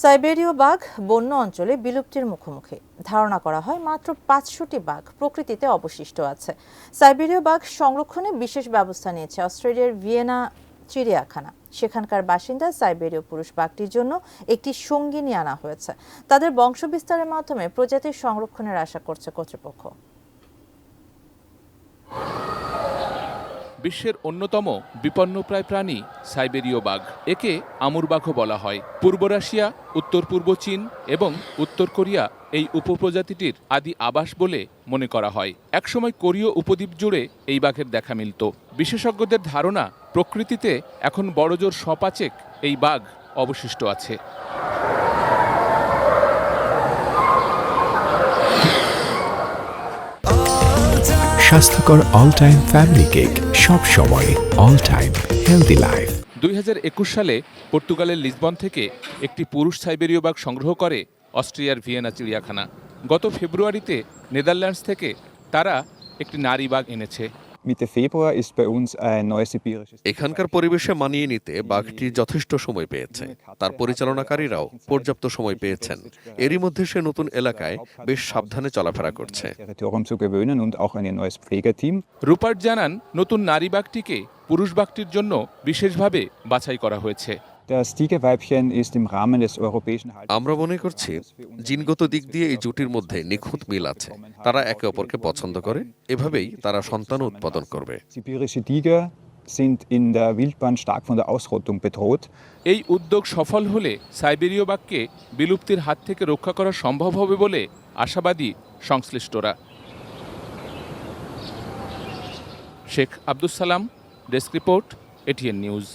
সাইবেরীয় বাঘ বন্য অঞ্চলে বিলুপ্তির মুখোমুখি। ধারণা করা হয় মাত্র 500টি বাঘ প্রকৃতিতে অবশিষ্ট আছে। সাইবেরীয় বাঘ সংরক্ষণে বিশেষ ব্যবস্থা নিয়েছে অস্ট্রেলিয়ার ভিয়েনা চিড়িয়াখানা। সেখানকার বাসিন্দা সাইবেরীয় পুরুষ বাঘটির জন্য একটি সঙ্গিনী আনা হয়েছে। তাদের বংশবিস্তারের মাধ্যমে প্রজাতির সংরক্ষণের আশা করছে কর্তৃপক্ষ। বিশ্বের অন্যতম বিপন্নপ্রায় প্রাণী সাইবেরীয় বাঘ। একে আমুর বাঘও বলা হয়। পূর্ব রাশিয়া, উত্তর পূর্ব চীন এবং উত্তর কোরিয়া এই উপপ্রজাতিটির আদি আবাস বলে মনে করা হয়। একসময় কোরীয় উপদ্বীপ জুড়ে এই বাঘের দেখা মিলত। বিশেষজ্ঞদের ধারণা, প্রকৃতিতে এখন বড়জোর 100-5 এই বাঘ অবশিষ্ট আছে। স্বাস্থ্যকর অল টাইম ফ্যামিলি কেক, সব সময় অল টাইম হেলদি লাইফ। 2021 সালে পর্তুগালের লিসবন থেকে একটি পুরুষ সাইবেরীয় বাঘ সংগ্রহ করে অস্ট্রিয়ার ভিয়েনা চিড়িয়াখানা। গত ফেব্রুয়ারিতে নেদারল্যান্ডস থেকে তারা একটি নারী বাঘ এনেছে। এখানকার পরিবেশে মানিয়ে নিতে বাঘটি যথেষ্ট সময় পেয়েছে। তার পরিচালনাকারীরাও পর্যাপ্ত সময় পেয়েছেন। এরই মধ্যে সে নতুন এলাকায় বেশ সাবধানে চলাফেরা করছে। রুপার্ট জানান, নতুন নারী বাঘটিকে পুরুষ বাঘটির জন্য বিশেষভাবে বাছাই করা হয়েছে। আমরা মনে করছি জিনগত দিক দিয়ে এই জুটির মধ্যে নিখুঁত মিল আছে। তারা একে অপরকে পছন্দ করে, এভাবেই তারা সন্তান উৎপাদন করবে। এই উদ্যোগ সফল হলে সাইবেরীয় বাঘকে বিলুপ্তির হাত থেকে রক্ষা করা সম্ভব হবে বলে আশাবাদী সংশ্লিষ্টরা। Sheikh Abdus Salam, desk report, ATN news.